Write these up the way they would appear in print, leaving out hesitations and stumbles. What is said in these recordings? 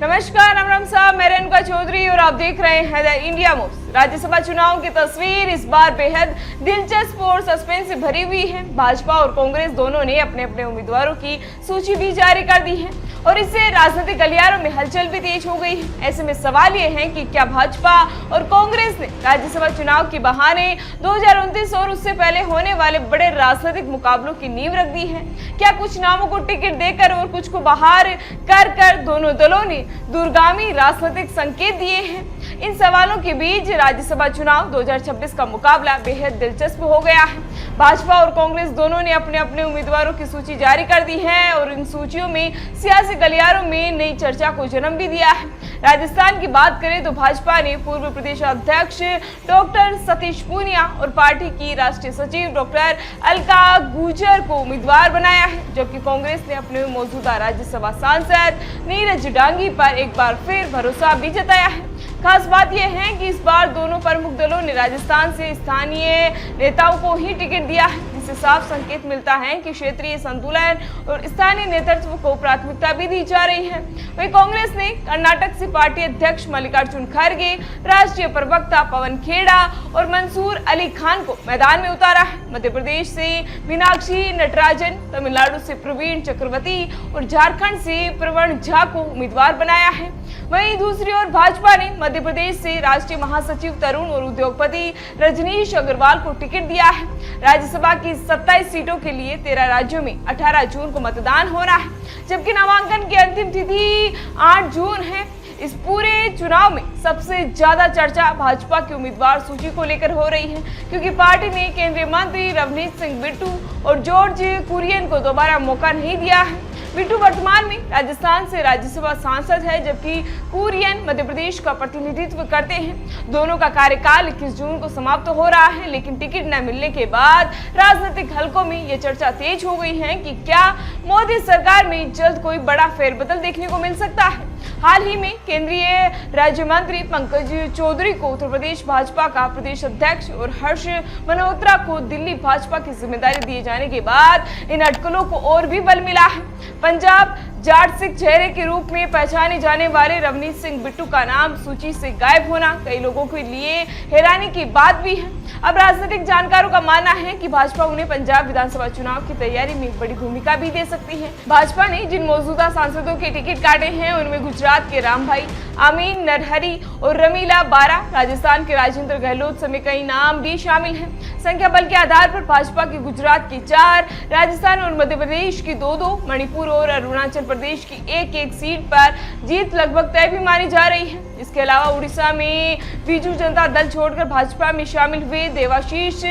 नमस्कार, राम साहब, मैं रेणुका चौधरी और आप देख रहे हैं द इंडिया मूव्स। राज्यसभा चुनाव की तस्वीर इस बार बेहद दिलचस्प और सस्पेंस से भरी हुई है। भाजपा और कांग्रेस दोनों ने अपने अपने उम्मीदवारों की सूची भी जारी कर दी है और इससे राजनीतिक गलियारों में हलचल भी तेज हो गई है। ऐसे में सवाल ये है कि क्या भाजपा और कांग्रेस ने राज्यसभा चुनाव के बहाने 2029 और उससे पहले होने वाले बड़े राजनीतिक मुकाबलों की नींव रख दी है? क्या कुछ नामों को टिकट देकर और कुछ को बाहर कर दोनों दलों ने दूरगामी राजनीतिक संकेत दिए हैं? इन सवालों के बीच राज्यसभा चुनाव 2026 का मुकाबला बेहद दिलचस्प हो गया है। भाजपा और कांग्रेस दोनों ने अपने अपने उम्मीदवारों की सूची जारी कर दी है और इन सूचियों में सियासी गलियारों में नई चर्चा को जन्म भी दिया है। राजस्थान की बात करें तो भाजपा ने पूर्व प्रदेश अध्यक्ष डॉक्टर सतीश पूनिया और पार्टी की राष्ट्रीय सचिव डॉक्टर अलका गुर्जर को उम्मीदवार बनाया है, जबकि कांग्रेस ने अपने मौजूदा राज्यसभा सांसद नीरज डांगी पर एक बार फिर भरोसा भी जताया है। खास बात यह है कि इस बार दोनों प्रमुख दलों ने राजस्थान से स्थानीय नेताओं को ही टिकट दिया है, जिससे साफ संकेत मिलता है कि क्षेत्रीय संतुलन और स्थानीय नेतृत्व को प्राथमिकता भी दी जा रही है। वहीं कांग्रेस ने कर्नाटक से पार्टी अध्यक्ष मल्लिकार्जुन खड़गे, राष्ट्रीय प्रवक्ता पवन खेड़ा और मंसूर अली खान को मैदान में उतारा है। मध्य प्रदेश से मीनाक्षी नटराजन, तमिलनाडु से प्रवीण चक्रवर्ती और झारखंड से प्रवण झा को उम्मीदवार बनाया है। वहीं दूसरी ओर भाजपा ने मध्य प्रदेश से राष्ट्रीय महासचिव तरुण और उद्योगपति रजनीश अग्रवाल को टिकट दिया है। राज्यसभा की 27 सीटों के लिए 13 राज्यों में 18 जून को मतदान होना है, जबकि नामांकन की अंतिम तिथि 8 जून है। इस पूरे चुनाव में सबसे ज्यादा चर्चा भाजपा की उम्मीदवार सूची को लेकर हो रही है, क्योंकि पार्टी ने केंद्रीय मंत्री रवनीत सिंह बिट्टू और जॉर्ज कुरियन को दोबारा मौका नहीं दिया है। बिट्टू वर्तमान में राजस्थान से राज्यसभा सांसद है, जबकि कुरियन मध्य प्रदेश का प्रतिनिधित्व करते हैं। दोनों का कार्यकाल 21 जून को समाप्त हो रहा है, लेकिन टिकट न मिलने के बाद राजनीतिक हलकों में ये चर्चा तेज हो गई है कि क्या मोदी सरकार में जल्द कोई बड़ा फेरबदल देखने को मिल सकता है। हाल ही में केंद्रीय राज्य मंत्री पंकज चौधरी को उत्तर प्रदेश भाजपा का प्रदेश अध्यक्ष और हर्ष मल्होत्रा को दिल्ली भाजपा की जिम्मेदारी दिए जाने के बाद इन अटकलों को और भी बल मिला है। पंजाब जाट सिख चेहरे के रूप में पहचाने जाने वाले रवनीत सिंह बिट्टू का नाम सूची से गायब होना कई लोगों के लिए हैरानी की बात भी है। अब राजनीतिक जानकारों का मानना है कि भाजपा उन्हें पंजाब विधानसभा चुनाव की तैयारी में बड़ी भूमिका भी दे सकती है। भाजपा ने जिन मौजूदा सांसदों के टिकट काटे हैं उनमें गुजरात के रामभाई, अमीन नरहरी और रमीला बारा, राजस्थान के राजेंद्र गहलोत समेत कई नाम भी शामिल हैं। संख्या बल के आधार पर भाजपा की गुजरात की 4, राजस्थान और मध्य प्रदेश की 2-2, मणिपुर और अरुणाचल प्रदेश की 1-1 सीट पर जीत लगभग तय भी मानी जा रही है। इसके अलावा उड़ीसा में बीजू जनता दल छोड़कर भाजपा में शामिल हुए देवाशीष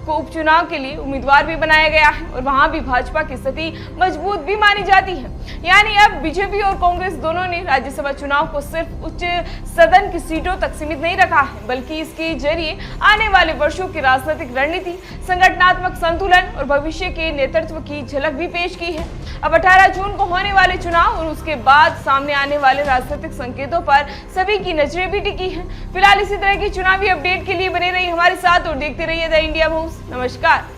को उपचुनाव के लिए उम्मीदवार भी बनाया गया है और वहां भी भाजपा की स्थिति मजबूत भी मानी जाती है। यानी अब बीजेपी और कांग्रेस दोनों ने राज्यसभा चुनाव को सिर्फ उच्च सदन की सीटों तक सीमित नहीं रखा है, बल्कि इसके जरिए आने वाले वर्षों की राजनीतिक रणनीति, संगठनात्मक संतुलन और भविष्य के नेतृत्व की झलक भी पेश की है। अब 18 जून को होने वाले चुनाव और उसके बाद सामने आने वाले राजनीतिक संकेतों पर सभी की नजरें भी टिकी हैं। फिलहाल इसी तरह की चुनावी अपडेट के लिए बने रहिए हमारे साथ और देखते रहिए द इंडिया मूव्स। नमस्कार।